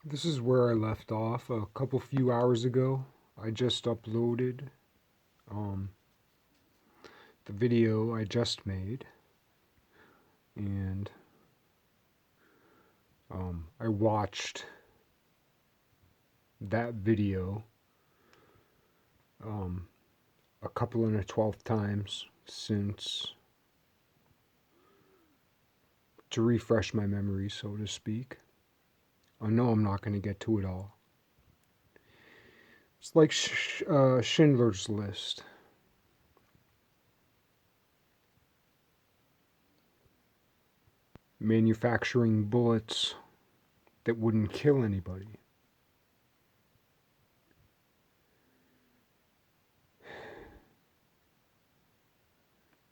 This is where I left off a few hours ago. I just uploaded um, the video I just made, and I watched that video um, a couple and a 12th times since to refresh my memory, so to speak. I know I'm not going to get to it all. It's like Schindler's List. Manufacturing bullets that wouldn't kill anybody.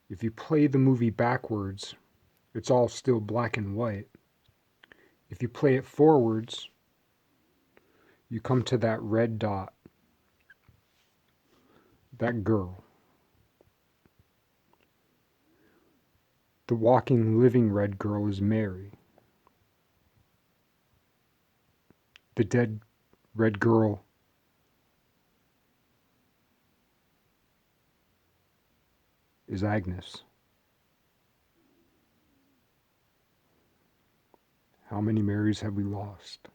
If you play the movie backwards, it's all still black and white. If you play it forwards, you come to that red dot, that girl. The walking, living red girl is Mary. The dead red girl is Agnes. How many Marys have we lost?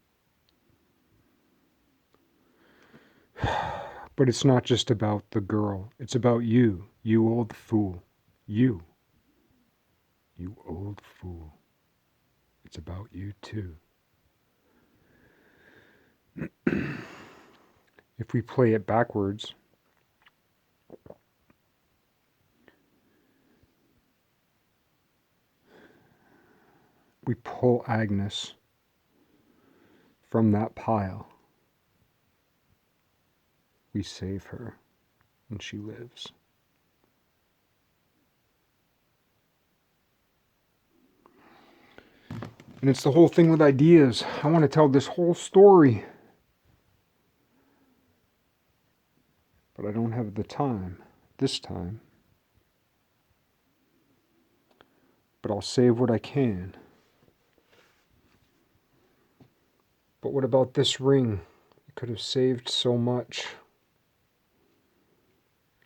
But it's not just about the girl. It's about you, you old fool. You old fool. It's about you too. If we play it backwards, we pull Agnes from that pile. We save her, and she lives. And it's the whole thing with ideas. I want to tell this whole story, but I don't have the time this time. But I'll save what I can. But what about this ring? You could have saved so much.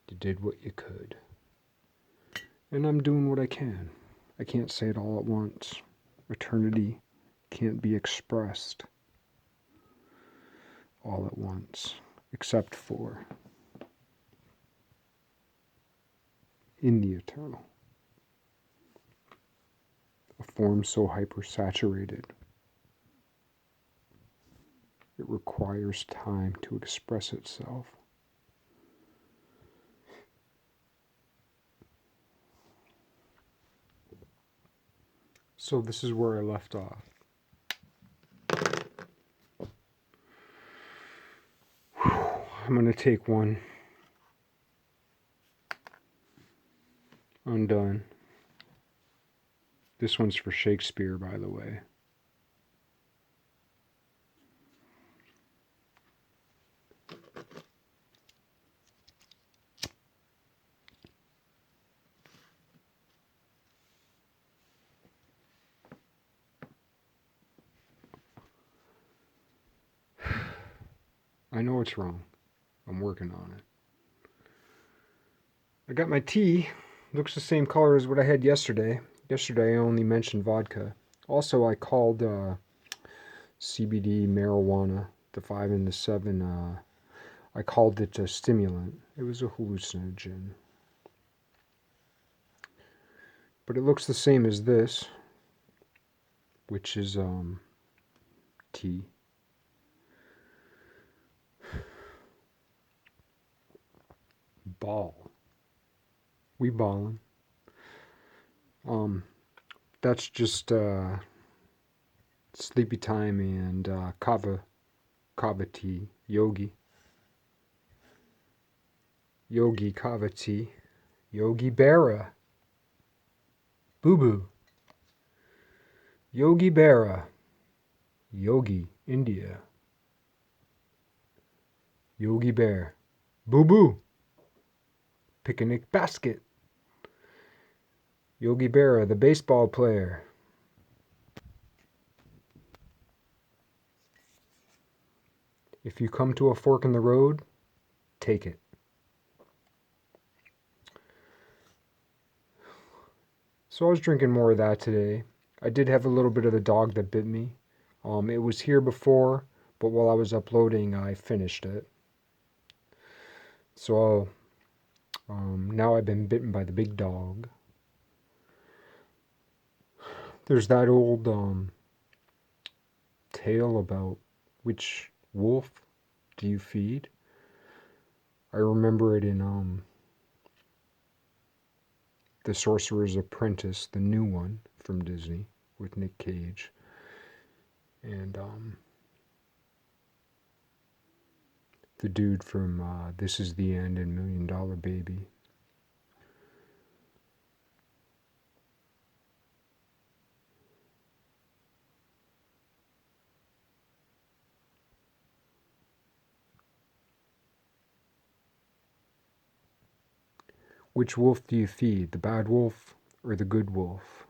You did what you could. And I'm doing what I can. I can't say it all at once. Eternity can't be expressed all at once, except for in the eternal. A form so hypersaturated, it requires time to express itself. So this is where I left off. I'm going to take one. Undone. This one's for Shakespeare, by the way. I know it's wrong. I'm working on it. I got my tea. Looks the same color as what I had yesterday. Yesterday I only mentioned vodka. Also, I called CBD marijuana, the 5 and the 7. I called it a stimulant. It was a hallucinogen. But it looks the same as this, which is tea. Ball. We ballin'. That's just sleepy time and kava tea. Yogi kava tea. Yogi Berra. Boo boo. Yogi Berra. Yogi, India. Yogi Bear. Boo boo. Picnic basket. Yogi Berra, the baseball player. If you come to a fork in the road, take it. So I was drinking more of that today. I did have a little bit of the dog that bit me. It was here before, but while I was uploading, I finished it. So now I've been bitten by the big dog. There's that old tale about which wolf do you feed? I remember it in The Sorcerer's Apprentice, the new one from Disney with Nick Cage. And the dude from This Is the End and $1 Million Baby. Which wolf do you feed, the bad wolf or the good wolf?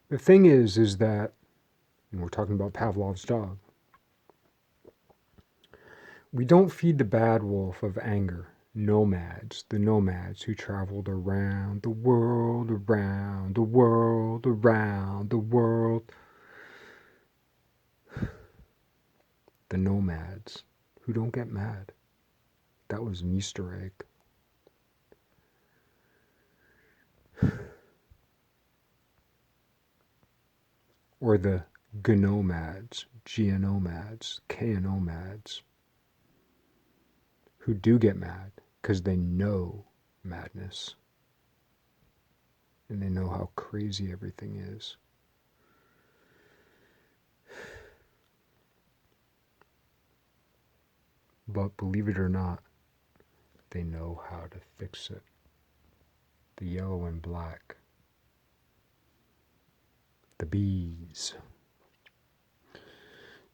The thing is that, and we're talking about Pavlov's dog, we don't feed the bad wolf of anger. Nomads, the nomads who traveled around the world, around the world, around the world. The nomads who don't get mad. That was an Easter egg. Or the gnomads, geonomads, chaonomads, who do get mad because they know madness and they know how crazy everything is. But believe it or not, they know how to fix it. The yellow and black. The bees.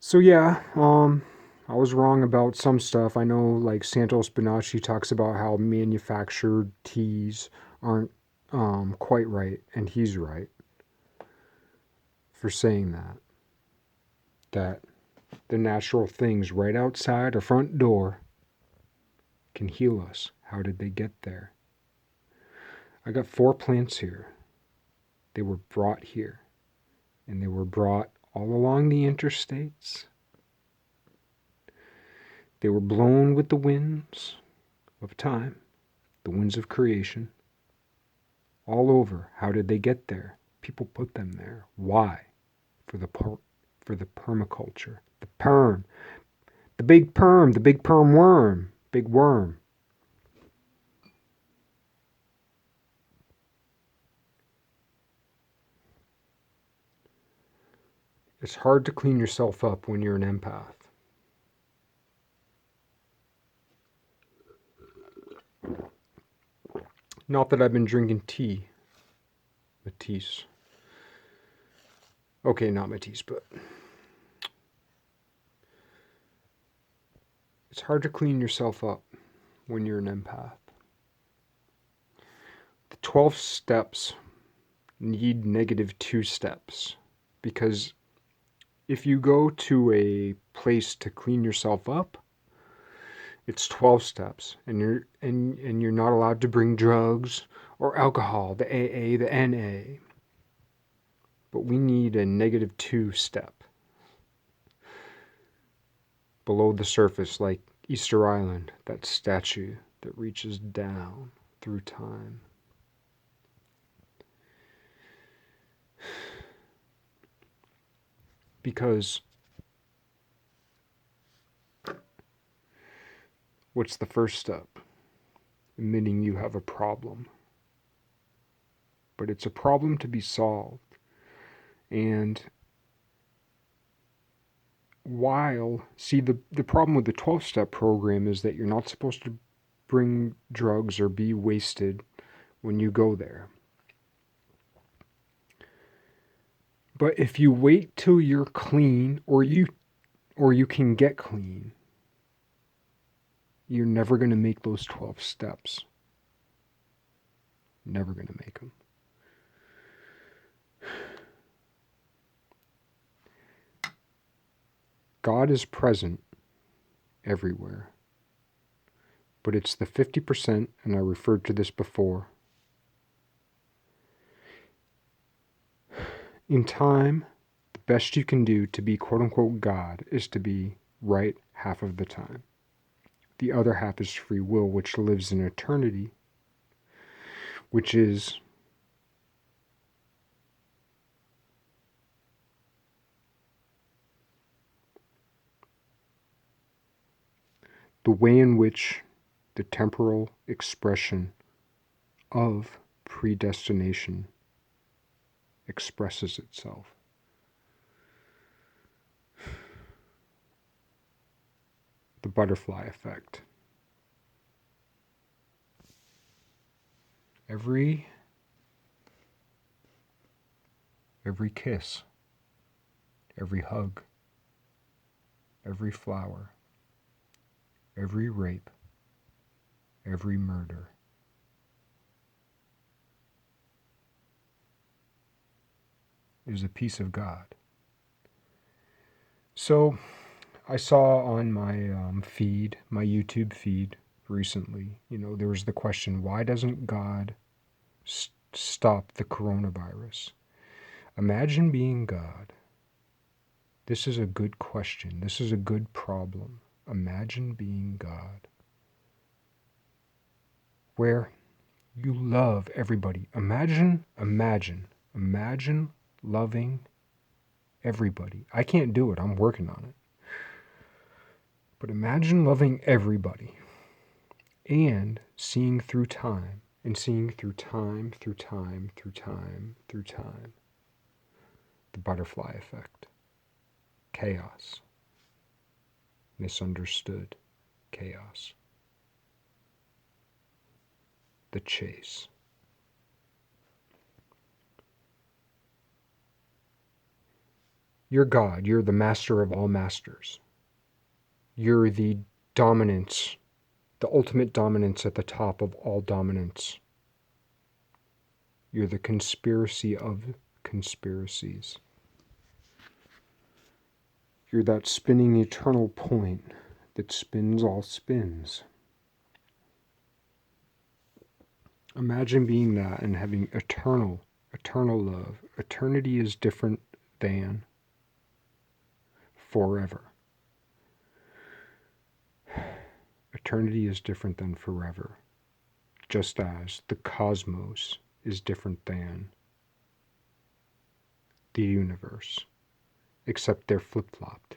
So yeah, I was wrong about some stuff. I know like Santos Bonacci talks about how manufactured teas aren't quite right, and he's right for saying that. That the natural things right outside our front door can heal us. How did they get there? I got 4 plants here. They were brought here, and they were brought all along the interstates. They were blown with the winds of time, the winds of creation, all over. How did they get there? People put them there. Why? For the permaculture, the perm, the big perm worm, big worm. It's hard to clean yourself up when you're an empath. Not that I've been drinking tea. Matisse. Okay, not Matisse, but it's hard to clean yourself up when you're an empath. The 12 steps need -2 steps, because if you go to a place to clean yourself up, it's 12 steps, and you're not allowed to bring drugs or alcohol, the AA, the NA. But we need a -2 step below the surface, like Easter Island, that statue that reaches down through time. Because what's the first step? Admitting you have a problem. But it's a problem to be solved. And the problem with the 12-step program is that you're not supposed to bring drugs or be wasted when you go there. But if you wait till you're clean, or you can get clean, you're never going to make those 12 steps. Never going to make them. God is present everywhere, but it's the 50%, and I referred to this before. In time, the best you can do to be quote-unquote God is to be right half of the time. The other half is free will, which lives in eternity, which is the way in which the temporal expression of predestination expresses itself. The butterfly effect. Every kiss, every hug, every flower, every rape, every murder is a piece of God. So I saw on my feed, my YouTube feed recently, there was the question, why doesn't God stop the coronavirus? Imagine being God. This is a good question. This is a good problem. Imagine being God, where you love everybody. Imagine loving everybody. I can't do it. I'm working on it. But imagine loving everybody and seeing through time, and seeing through time, through time, through time, through time. The butterfly effect. Chaos. Misunderstood chaos. The chase. You're God. You're the master of all masters. You're the dominance, the ultimate dominance at the top of all dominance. You're the conspiracy of conspiracies. You're that spinning eternal point that spins all spins. Imagine being that and having eternal love. Eternity is different than forever. Eternity is different than forever. Just as the cosmos is different than the universe. Except they're flip-flopped.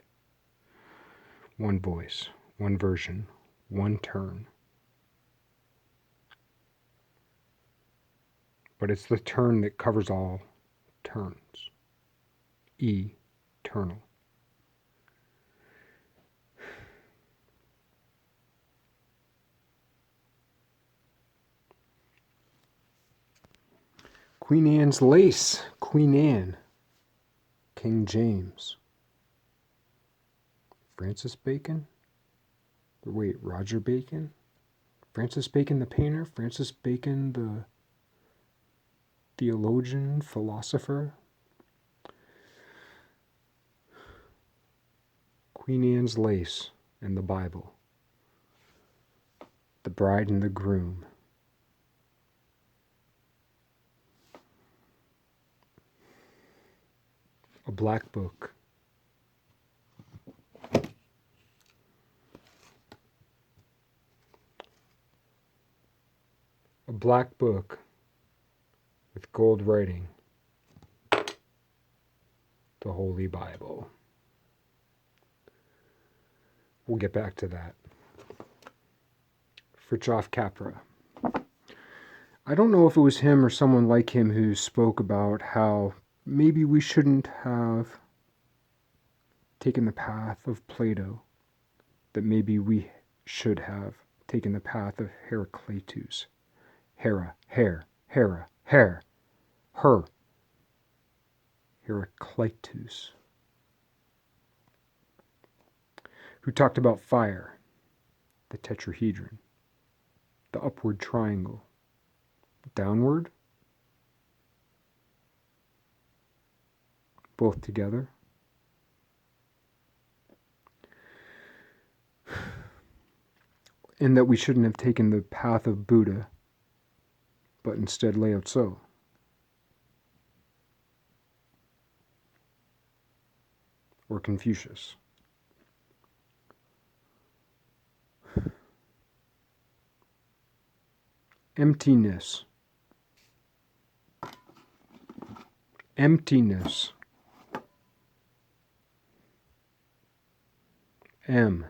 One voice, one version, one turn. But it's the turn that covers all turns. Eternal. Queen Anne's lace. Queen Anne. King James. Francis Bacon? Wait, Roger Bacon? Francis Bacon the painter? Francis Bacon the theologian, philosopher? Queen Anne's lace and the Bible. The bride and the groom. A black book. A black book with gold writing. The Holy Bible. We'll get back to that. Fritjof Capra. I don't know if it was him or someone like him who spoke about how maybe we shouldn't have taken the path of Plato, that maybe we should have taken the path of Heraclitus. Heraclitus. Who talked about fire, the tetrahedron, the upward triangle, downward, both together, and that we shouldn't have taken the path of Buddha, but instead Lao Tzu. Or Confucius. Emptiness. Emptiness. M.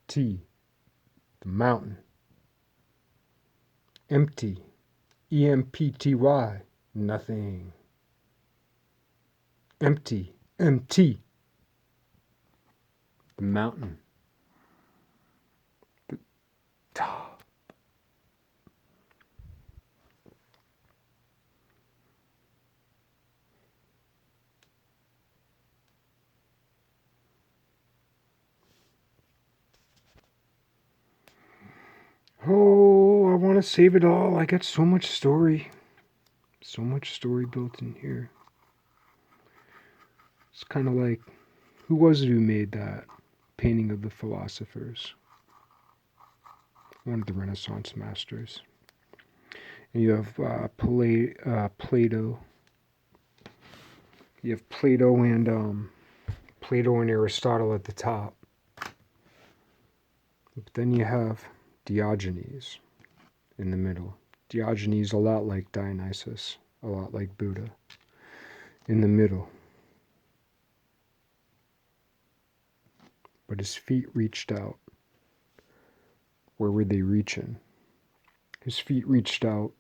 T. The mountain. Empty. EMPTY. Nothing. Empty. MT. The mountain. The top. Oh, I want to save it all. I got so much story. So much story built in here. It's kind of like, who was it who made that painting of the philosophers? One of the Renaissance masters. And you have Plato. You have Plato and Aristotle at the top. But then you have Diogenes in the middle. Diogenes a lot like Dionysus, a lot like Buddha, in the middle. But his feet reached out. Where were they reaching? His feet reached out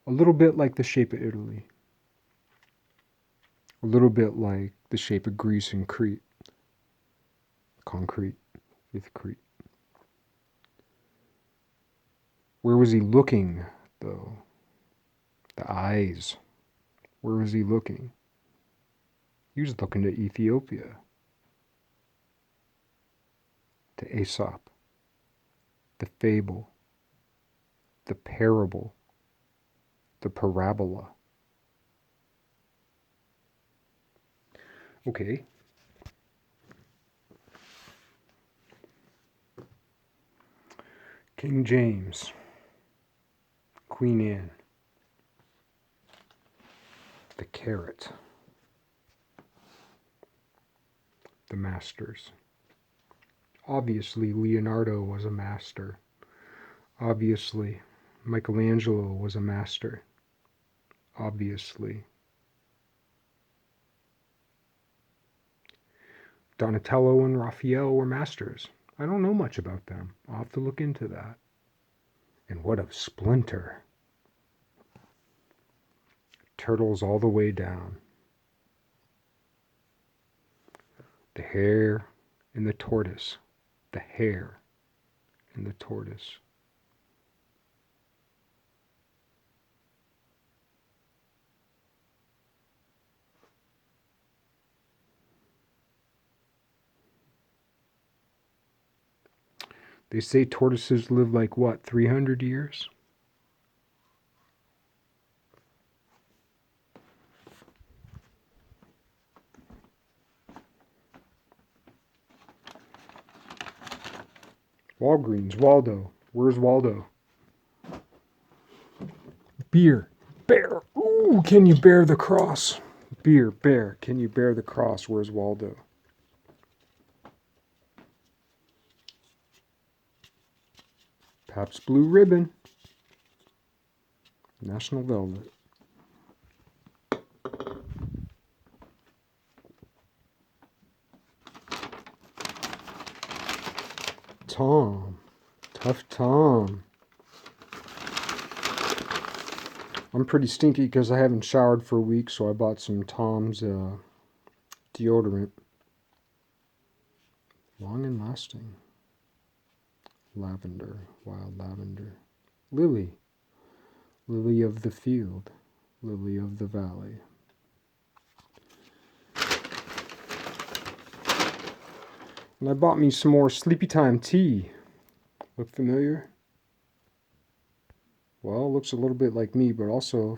a little bit like the shape of Italy. A little bit like the shape of Greece and Crete. Concrete with Crete. Where was he looking, though? The eyes. Where was he looking? He was looking to Ethiopia. To Aesop. The fable. The parable. The parabola. Okay. King James. Queen Anne. The carrot. The masters. Obviously, Leonardo was a master. Obviously, Michelangelo was a master. Obviously. Donatello and Raphael were masters. I don't know much about them. I'll have to look into that. And what of Splinter? Turtles all the way down. The hare and the tortoise. The hare and the tortoise. They say tortoises live like what, 300 years? Walgreens, Waldo. Where's Waldo? Beer. Bear. Ooh, can you bear the cross? Beer, bear. Can you bear the cross? Where's Waldo? Pabst Blue Ribbon. National Velvet. Tom. Tough Tom. I'm pretty stinky because I haven't showered for a week, so I bought some Tom's deodorant. Long and lasting. Lavender. Wild lavender. Lily. Lily of the field. Lily of the valley. And I bought me some more Sleepy Time tea. Look familiar? well, looks a little bit like me, but also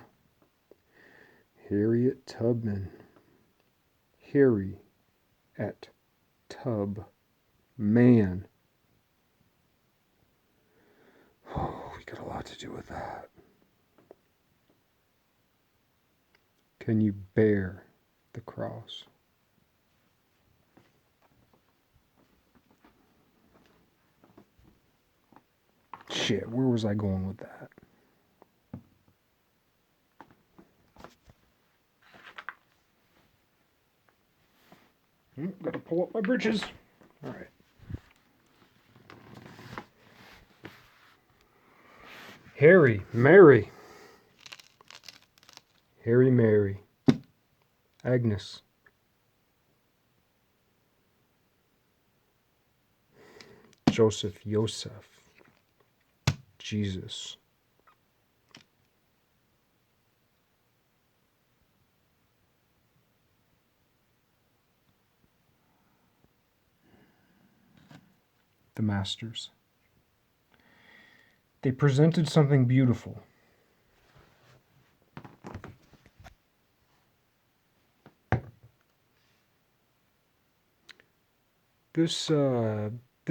Harriet Tubman. Harry at Tub Man. Oh, we got a lot to do with that. Can you bear the cross? Shit, where was I going with that? Gotta pull up my britches. All right. Harry, Mary. Harry, Mary. Agnes. Joseph, Yosef. Jesus. The Masters. They presented something beautiful. This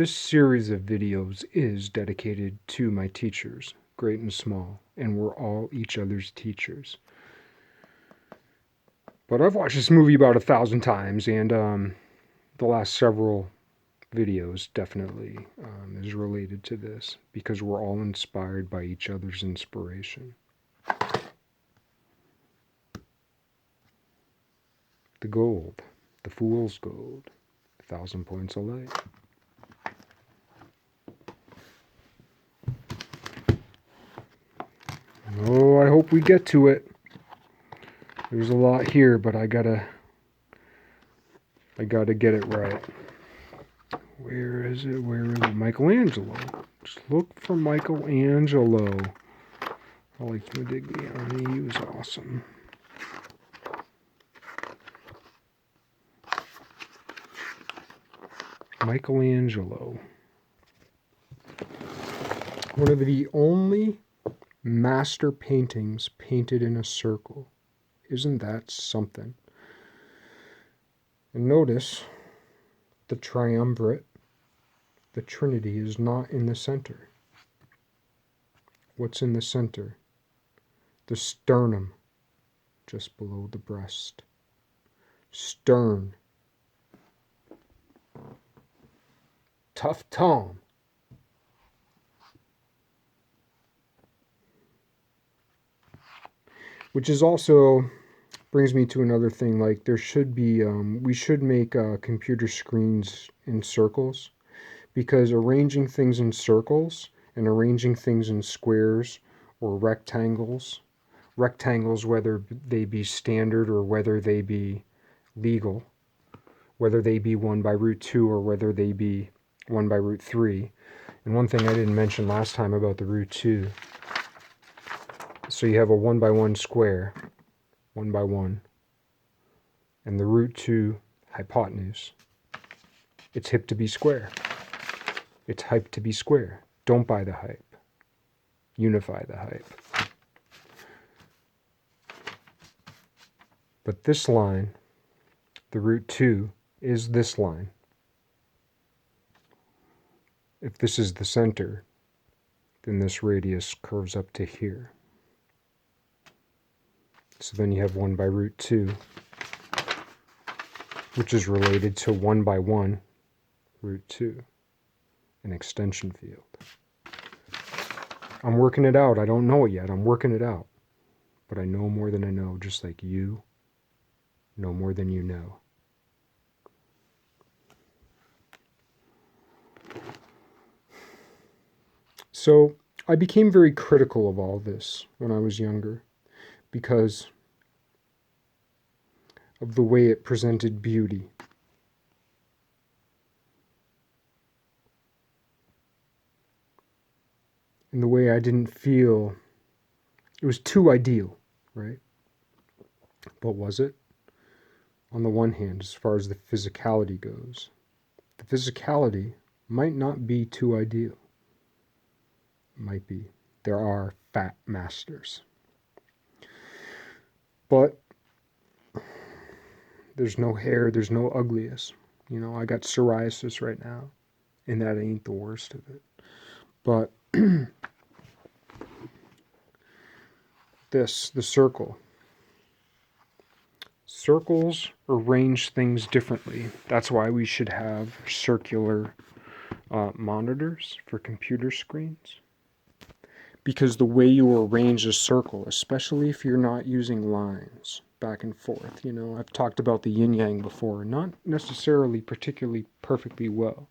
series of videos is dedicated to my teachers, great and small, and we're all each other's teachers. But I've watched this movie about 1,000 times, and the last several videos definitely is related to this because we're all inspired by each other's inspiration. The gold, the fool's gold, 1,000 points of light. Oh, I hope we get to it. There's a lot here, but I gotta get it right. Where is it? Where is it? Michelangelo. Just look for Michelangelo. I like Modigliani. He was awesome. Michelangelo. One of the only master paintings painted in a circle. Isn't that something? And notice the triumvirate, the Trinity, is not in the center. What's in the center? The sternum, just below the breast. Stern. Tough Tom. Which is also brings me to another thing. Like there should be, we should make computer screens in circles, because arranging things in circles and arranging things in squares or rectangles, whether they be standard or whether they be legal, whether they be 1 by root 2 or whether they be 1 by root 3. And one thing I didn't mention last time about the root 2. So you have a 1 by 1 square, 1 by 1, and the root 2 hypotenuse. It's hip to be square. It's hype to be square. Don't buy the hype. Unify the hype. But this line, the root 2, is this line. If this is the center, then this radius curves up to here. So then you have 1 by root 2, which is related to 1 by 1 root 2, an extension field. I'm working it out. I don't know it yet. I'm working it out. But I know more than I know, just like you know more than you know. So I became very critical of all this when I was younger because of the way it presented beauty. And the way I didn't feel it was too ideal, right? But was it? On the one hand, as far as the physicality goes, the physicality might not be too ideal. It might be. There are fat masters. But there's no hair, there's no ugliest. You know, I got psoriasis right now, and that ain't the worst of it. But the circle. Circles arrange things differently. That's why we should have circular monitors for computer screens. Because the way you arrange a circle, especially if you're not using lines back and forth, you know, I've talked about the yin yang before, not necessarily particularly perfectly well.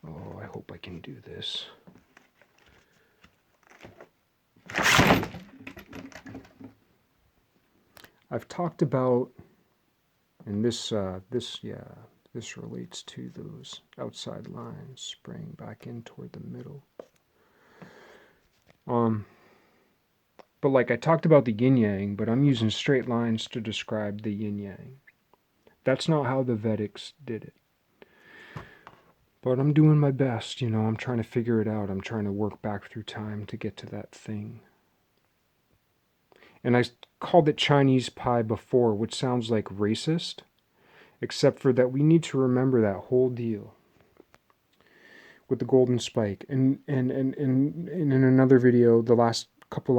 Oh, I hope I can do this. I've talked about, and this relates to those outside lines spraying back in toward the middle. But like I talked about the yin yang, but I'm using straight lines to describe the yin yang. That's not how the Vedics did it. But I'm doing my best, you know, I'm trying to figure it out. I'm trying to work back through time to get to that thing. And I called it Chinese pie before, which sounds like racist, except for that we need to remember that whole deal with the golden spike. And in another video, the last couple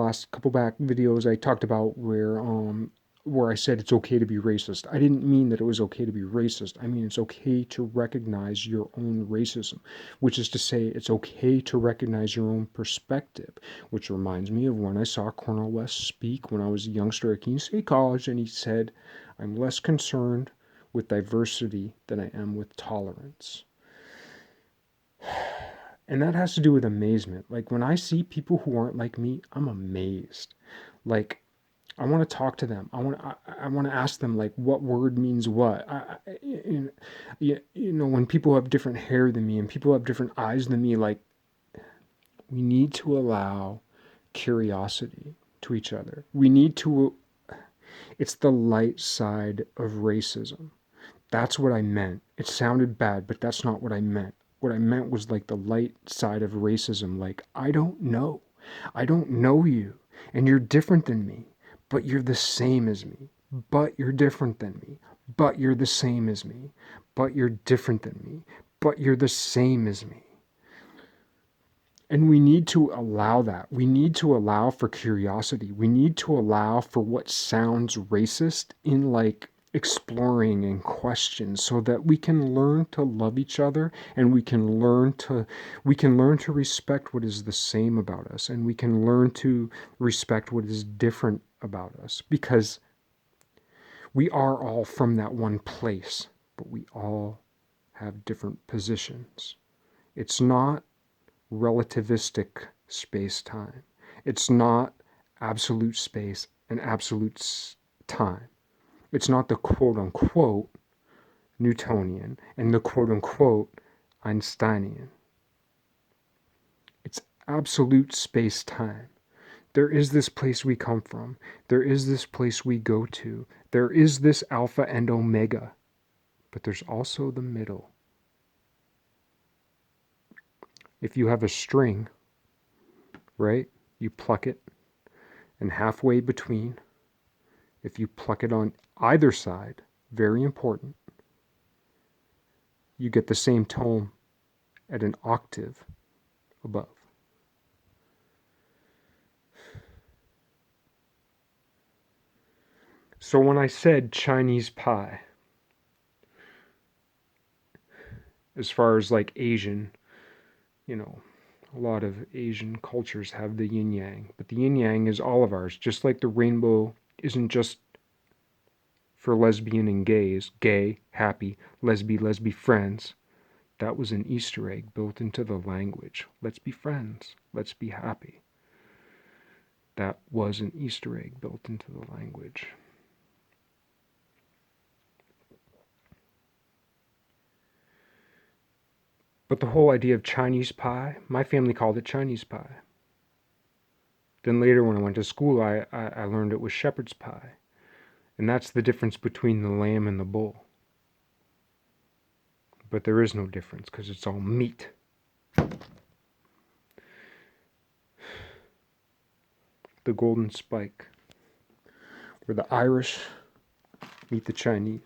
back videos, I talked about where I said it's okay to be racist. I didn't mean that it was okay to be racist. I mean it's okay to recognize your own racism, which is to say it's okay to recognize your own perspective, which reminds me of when I saw Cornel West speak when I was a youngster at Keene State College, and he said, "I'm less concerned with diversity than I am with tolerance." And that has to do with amazement. Like when I see people who aren't like me, I'm amazed. Like I want to talk to them. I want to ask them like what word means what. You know, when people have different hair than me and people have different eyes than me, like we need to allow curiosity to each other. We need to. It's the light side of racism. That's what I meant. It sounded bad, but that's not what I meant. What I meant was like the light side of racism. Like I don't know you, and you're different than me. But you're the same as me. But you're different than me. But you're the same as me. But you're different than me. But you're the same as me. And we need to allow that. We need to allow for curiosity. We need to allow for what sounds racist in like exploring and questions so that we can learn to love each other, and we can learn to respect what is the same about us, and we can learn to respect what is different about us, because we are all from that one place, but we all have different positions. It's not relativistic space-time. It's not absolute space and absolute time. It's not the quote-unquote Newtonian and the quote-unquote Einsteinian. It's absolute space-time. There is this place we come from. There is this place we go to. There is this alpha and omega. But there's also the middle. If you have a string, right, you pluck it, and halfway between, if you pluck it on either side, very important, you get the same tone at an octave above. So when I said Chinese pie, as far as like Asian, you know, a lot of Asian cultures have the yin yang, but the yin yang is all of ours, just like the rainbow isn't just for lesbian and gays, gay, happy, lesby friends. That was an Easter egg built into the language. Let's be friends. Let's be happy. That was an Easter egg built into the language. But the whole idea of Chinese pie, my family called it Chinese pie. Then later when I went to school, I learned it was shepherd's pie. And that's the difference between the lamb and the bull. But there is no difference because it's all meat. the Golden Spike, where the Irish meet the Chinese.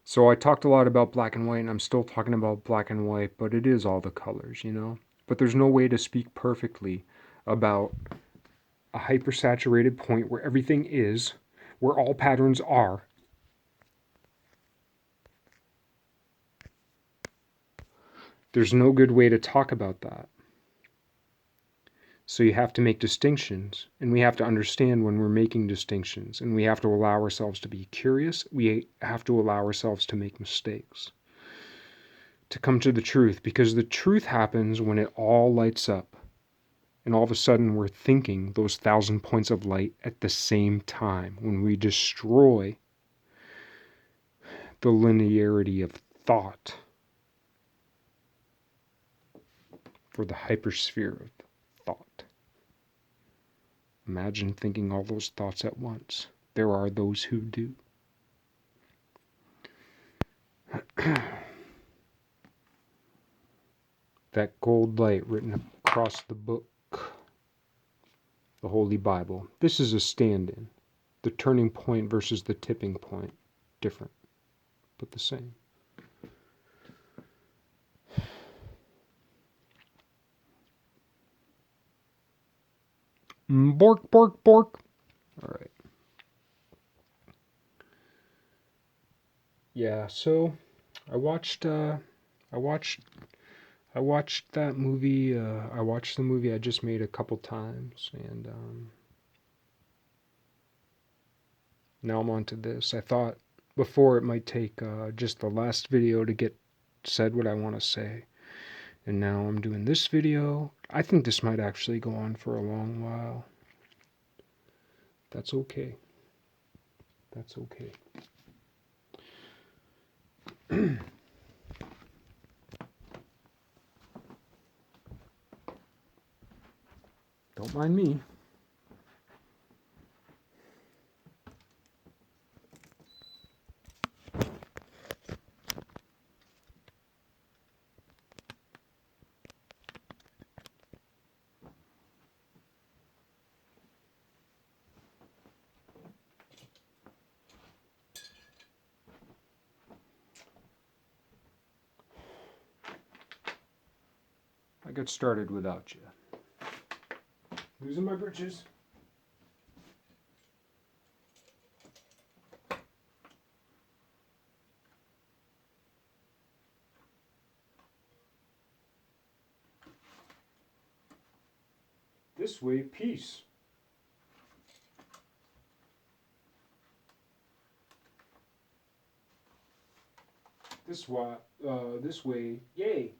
So I talked a lot about black and white, and I'm still talking about black and white, but it is all the colors, you know? But there's no way to speak perfectly about a hypersaturated point where everything is, where all patterns are. There's no good way to talk about that. So you have to make distinctions, and we have to understand when we're making distinctions, and we have to allow ourselves to be curious. We have to allow ourselves to make mistakes, to come to the truth, because the truth happens when it all lights up, and all of a sudden we're thinking those 1,000 points of light at the same time, when we destroy the linearity of thought for the hypersphere of thought. Imagine thinking all those thoughts at once. There are those who do. That gold light written across the book, the Holy Bible. This is a stand-in. The turning point versus the tipping point. Different, but the same. Bork, bork, bork. All right. Yeah, so I watched that movie. I watched the movie I just made a couple times, and now I'm on to this. I thought before it might take just the last video to get said what I want to say, and now I'm doing this video. I think this might actually go on for a long while. That's okay. That's okay. Don't mind me. I got started without you. Losing my britches. This way, peace. This way, yay.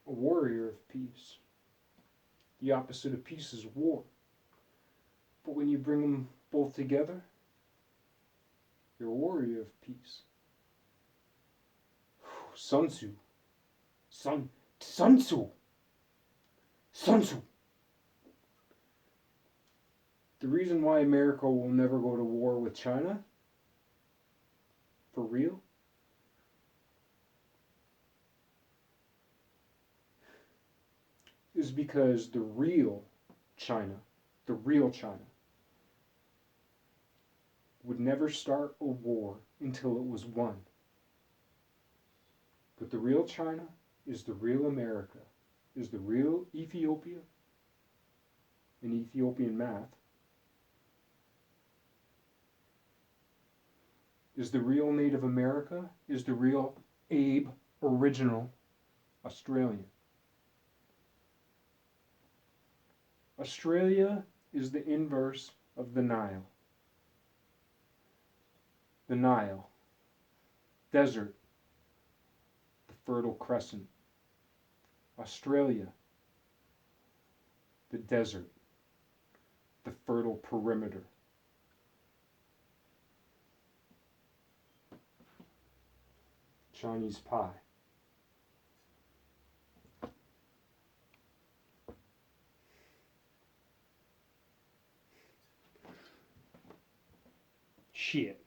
A warrior of peace. The opposite of peace is war. But when you bring them both together, you're a warrior of peace. Sun Tzu. Sun Tzu. Sun Tzu. The reason why America will never go to war with China, for real, is because the real China, would never start a war until it was won. But the real China is the real America, is the real Ethiopia, in Ethiopian math, is the real Native America, is the real Abe original Australian. Australia is the inverse of the Nile. The Nile, desert, the Fertile Crescent. Australia, the desert, the Fertile Perimeter. Chinese pie. shit.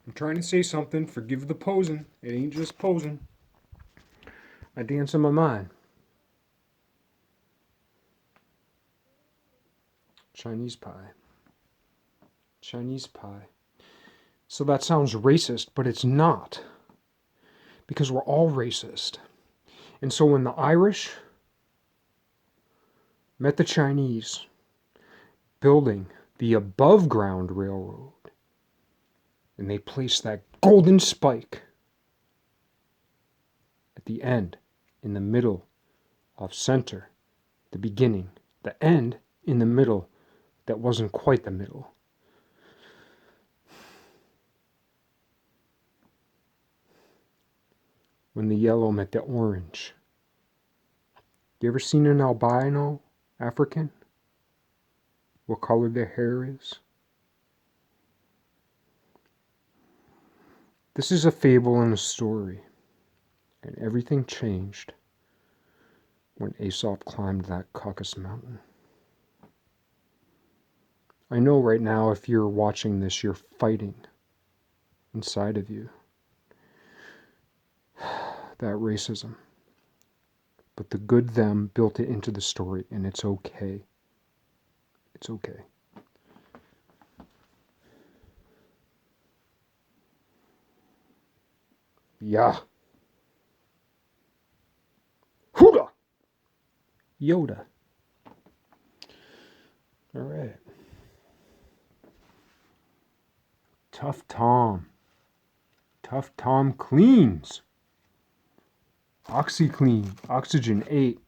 I'm trying to say something. Forgive the posing. It ain't just posing. I dance in my mind. Chinese pie. Chinese pie. So that sounds racist, but it's not. Because we're all racist. And so when the Irish met the Chinese building the above ground railroad, and they placed that golden spike at the end, in the middle of center, the beginning, the end in the middle, that wasn't quite the middle. When the yellow met the orange. You ever seen an albino African? What color their hair is? This is a fable and a story, and everything changed when Aesop climbed that Caucasus Mountain. I know right now if you're watching this, you're fighting inside of you that racism. But the good them built it into the story, and it's okay. It's okay. Yeah. Huda! Yoda. All right. Tough Tom. Tough Tom cleans. OxyClean. Oxygen 8.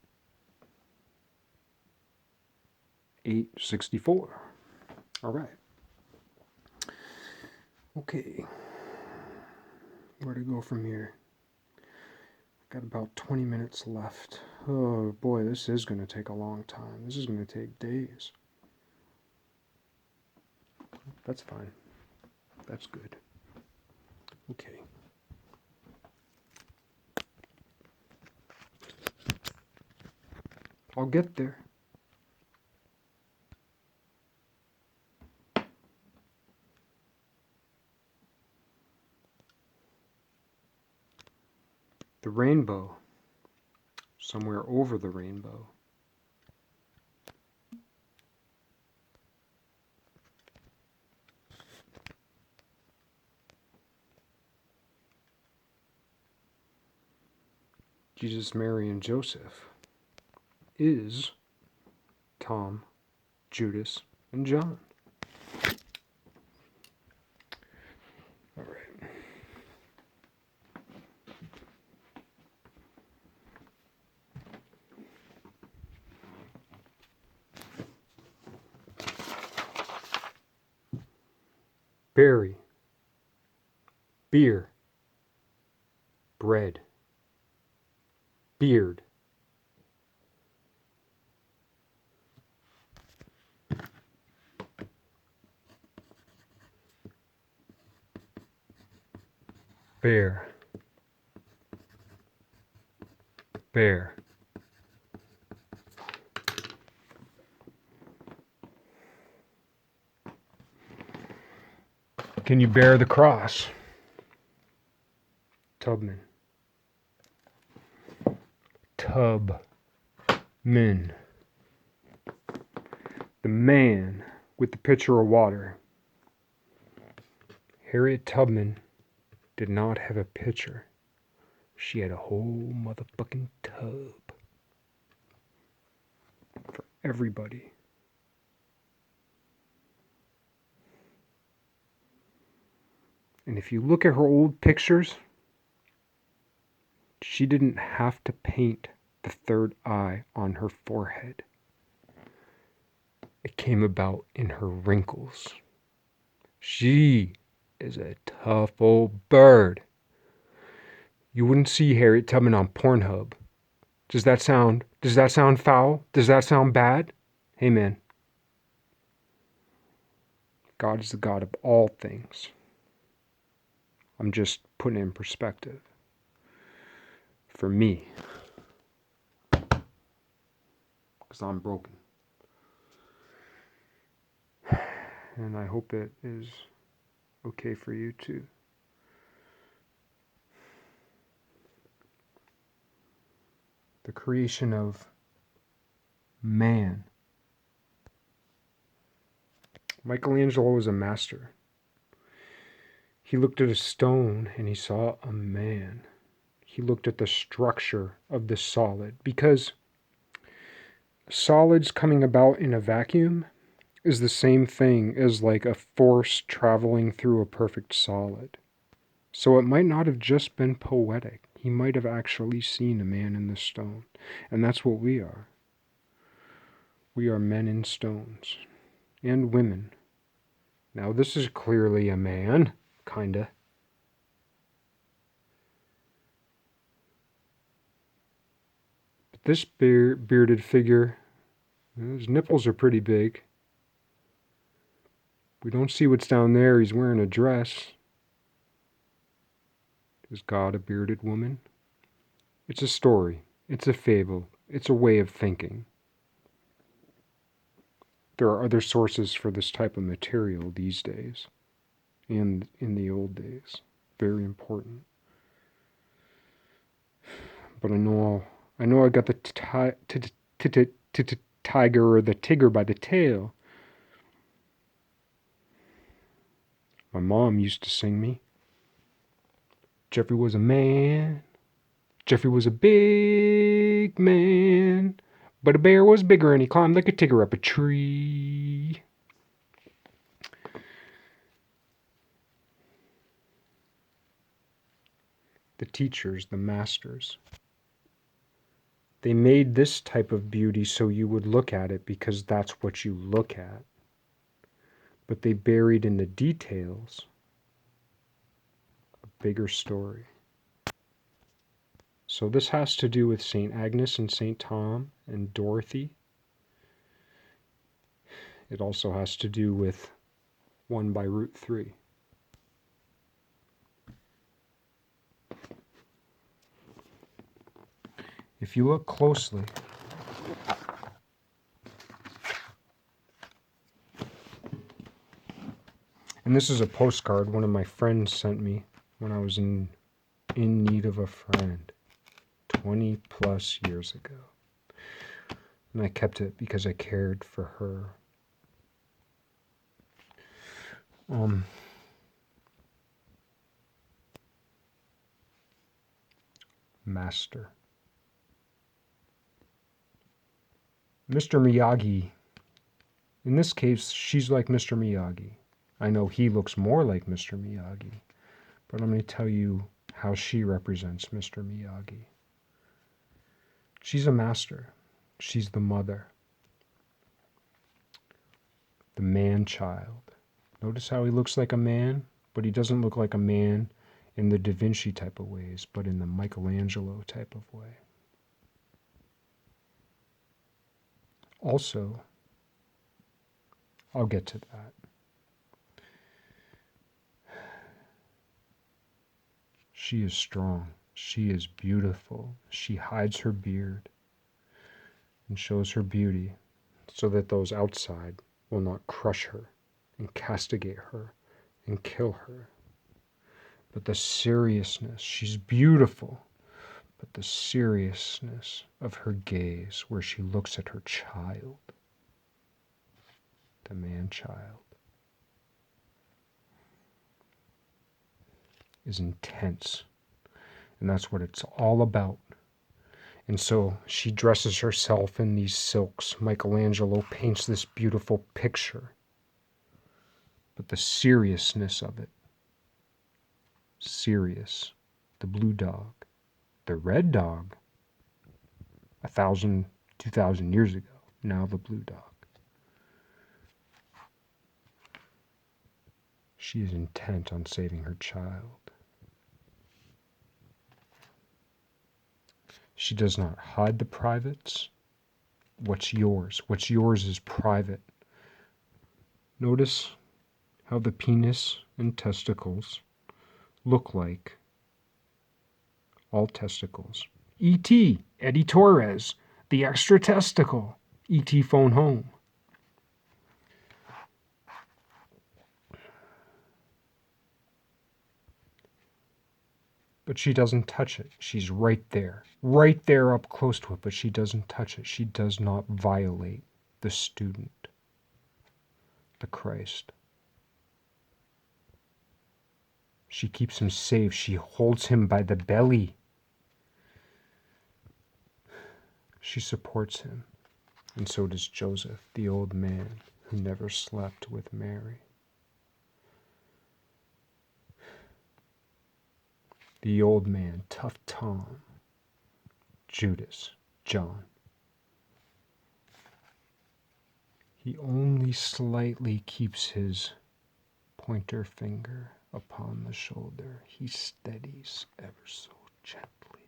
864. All right. Okay. Where to go from here? Got about 20 minutes left. Oh boy, this is going to take a long time. This is going to take days. That's fine. That's good. Okay. I'll get there. The rainbow. Somewhere over the rainbow. Jesus, Mary, and Joseph is Tom, Judas, and John. All right. Berry, beer, bread, beard. Bear, bear. Can you bear the cross? Tubman. Tubman. The man with the pitcher of water. Harriet Tubman did not have a pitcher. She had a whole motherfucking tub for everybody. And if you look at her old pictures, she didn't have to paint the third eye on her forehead. It came about in her wrinkles. She is a tough old bird. You wouldn't see Harriet Tubman on Pornhub. Does that sound foul? Does that sound bad? Hey man. God is the God of all things. I'm just putting it in perspective. For me. because I'm broken. And I hope it is okay for you too. The creation of man. Michelangelo was a master. He looked at a stone and he saw a man. He looked at the structure of the solid, because solids coming about in a vacuum is the same thing as like a force traveling through a perfect solid. So it might not have just been poetic. He might have actually seen a man in the stone. And that's what we are. We are men in stones. And women. Now this is clearly a man, kinda. But this bearded figure, his nipples are pretty big. We don't see what's down there. He's wearing a dress. Is God a bearded woman? It's a story. It's a fable. It's a way of thinking. There are other sources for this type of material these days and in the old days. Very important. But I know I got the tiger or the tigger by the tail. My mom used to sing me. Jeffrey was a man. Jeffrey was a big man. But a bear was bigger and he climbed like a tigger up a tree. The teachers, the masters, they made this type of beauty so you would look at it because that's what you look at. But they buried in the details a bigger story. So this has to do with St. Agnes and St. Tom and Dorothy. It also has to do with 1 by root 3. If you look closely, and this is a postcard one of my friends sent me when I was in need of a friend 20 plus years ago. And I kept it because I cared for her. Master. Mr. Miyagi. In this case, she's like Mr. Miyagi. I know he looks more like Mr. Miyagi, but I'm going to tell you how she represents Mr. Miyagi. She's a master. She's the mother. The man-child. Notice how he looks like a man, but he doesn't look like a man in the Da Vinci type of ways, but in the Michelangelo type of way. Also, I'll get to that. She is strong. She is beautiful. She hides her beard and shows her beauty so that those outside will not crush her and castigate her and kill her. But the seriousness, she's beautiful, but the seriousness of her gaze where she looks at her child, the man-child, is intense. And that's what it's all about. And so she dresses herself in these silks. Michelangelo paints this beautiful picture. But the seriousness of it, serious. The blue dog. The red dog, 1,000, 2,000 years ago. Now the blue dog. She is intent on saving her child. She does not hide the privates. What's yours? What's yours is private. Notice how the penis and testicles look like all testicles. E.T., Eddie Torres, the extra testicle. E.T. phone home. But she doesn't touch it. She's right there up close to it, but she doesn't touch it. She does not violate the student, the Christ. She keeps him safe. She holds him by the belly. She supports him. And so does Joseph, the old man who never slept with Mary. The old man, tough Tom, Judas, John. He only slightly keeps his pointer finger upon the shoulder. He steadies ever so gently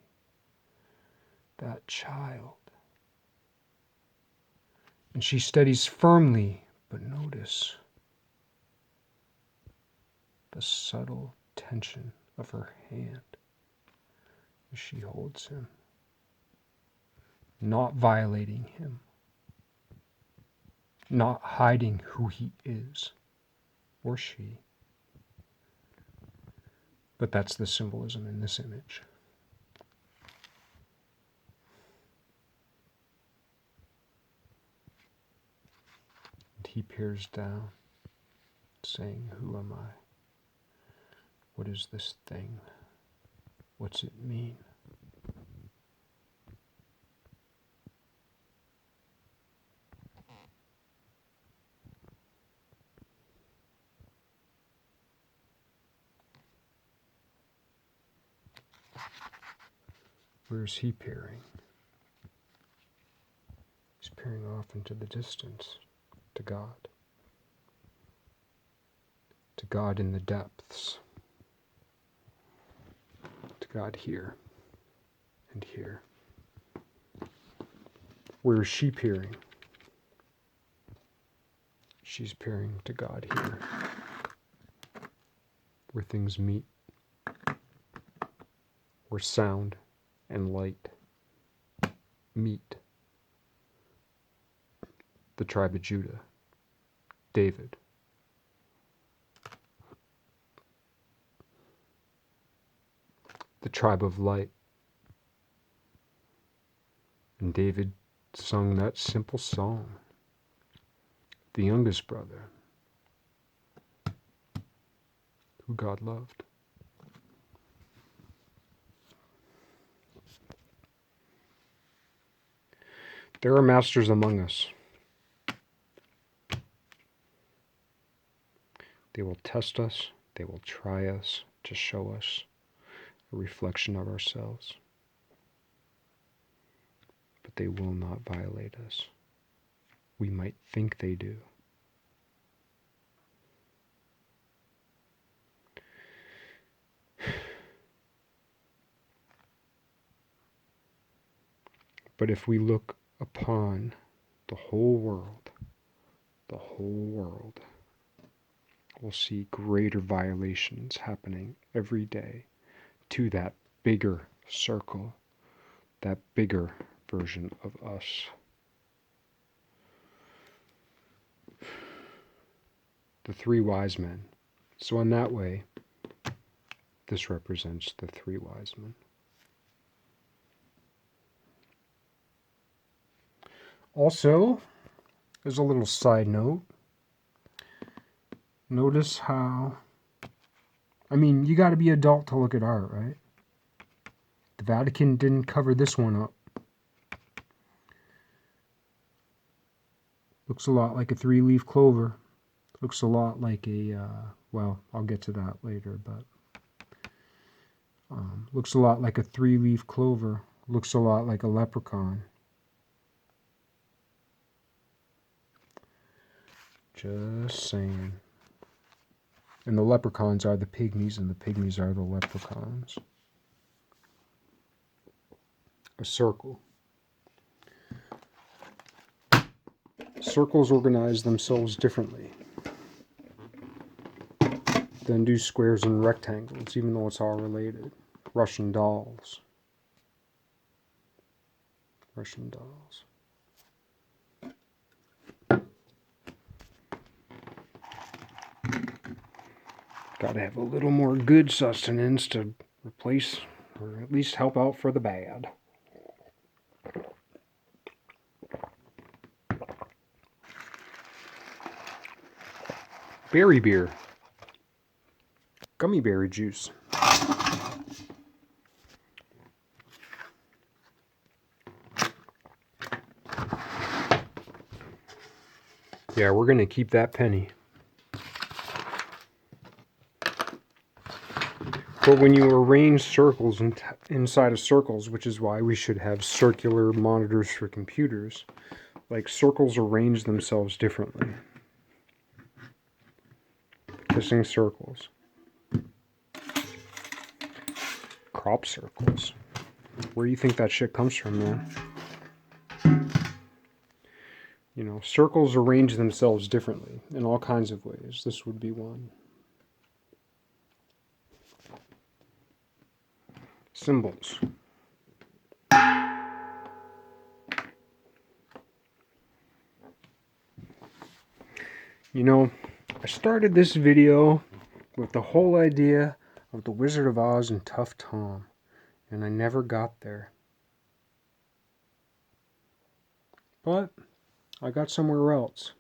that child. And she steadies firmly, but notice the subtle tension of her hand as she holds him, not violating him, not hiding who he is, or she. But that's the symbolism in this image. And he peers down, saying, "Who am I? What is this thing? What's it mean?" Where's he peering? He's peering off into the distance, to God. To God in the depths. To God here and here. Where is she peering? She's peering to God here, where things meet, where sound and light meet. The tribe of Judah, David. The tribe of light. And David sung that simple song, the youngest brother, who God loved. There are masters among us. They will test us, they will try us to show us a reflection of ourselves. But they will not violate us. We might think they do. But if we look upon the whole world, we'll see greater violations happening every day to that bigger circle, that bigger version of us. The three wise men. So in that way, this represents the three wise men. Also, as a little side note, notice how, you got to be adult to look at art, right? The Vatican didn't cover this one up. Looks a lot like a three-leaf clover. Looks a lot like a, I'll get to that later, but looks a lot like a three-leaf clover. Looks a lot like a leprechaun. Just saying. And the leprechauns are the pygmies, and the pygmies are the leprechauns. A circle. Circles organize themselves differently than do squares and rectangles, even though it's all related. Russian dolls. Russian dolls. Gotta have a little more good sustenance to replace, or at least help out for the bad. Berry beer. Gummy berry juice. Yeah, we're gonna keep that penny. But when you arrange circles inside of circles, which is why we should have circular monitors for computers, like circles arrange themselves differently. Kissing circles. Crop circles. Where do you think that shit comes from, man? You know, circles arrange themselves differently in all kinds of ways. This would be one. Symbols. You know, I started this video with the whole idea of the Wizard of Oz and Tough Tom, and I never got there. But I got somewhere else.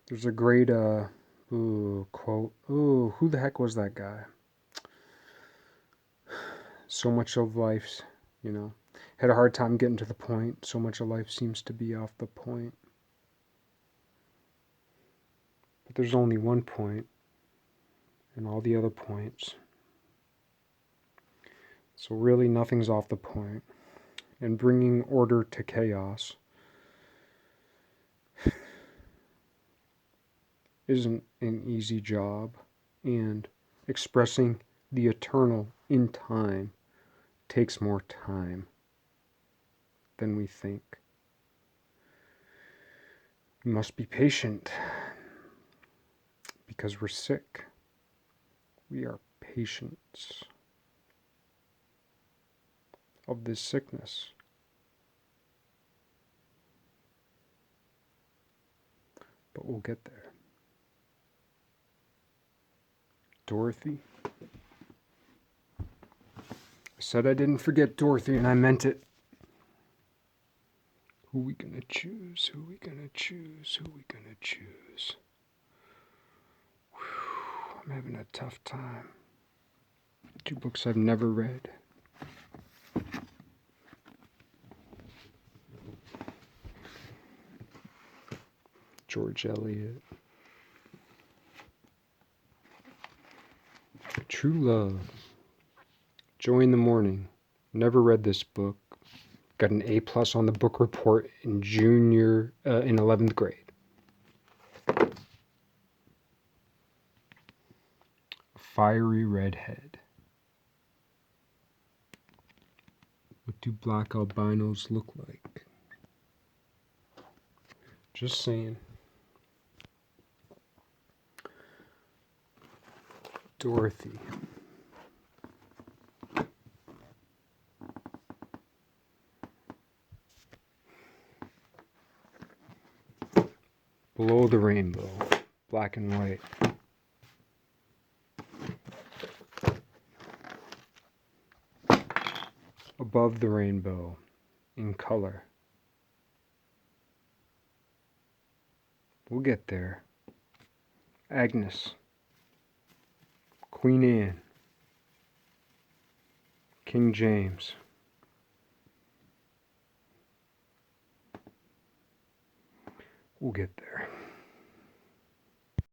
There's a great quote. Ooh, who the heck was that guy? So much of life's, you know, had a hard time getting to the point. So much of life seems to be off the point. But there's only one point, and all the other points. So really nothing's off the point. And bringing order to chaos isn't an easy job. And expressing the eternal in time takes more time than we think. We must be patient because we're sick. We are patients of this sickness. But we'll get there. Dorothy. I said I didn't forget Dorothy, and I meant it. Who we gonna choose? Who we gonna choose? Who we gonna choose? Whew, I'm having a tough time. 2 books I've never read. George Eliot. True Love. Joy in the Morning. Never read this book. Got an A+ on the book report in in 11th grade. Fiery Redhead. What do black albinos look like? Just saying. Dorothy. Below the Rainbow. Black and white. Above the Rainbow. In color. We'll get there. Agnes. Queen Anne. King James. We'll get there.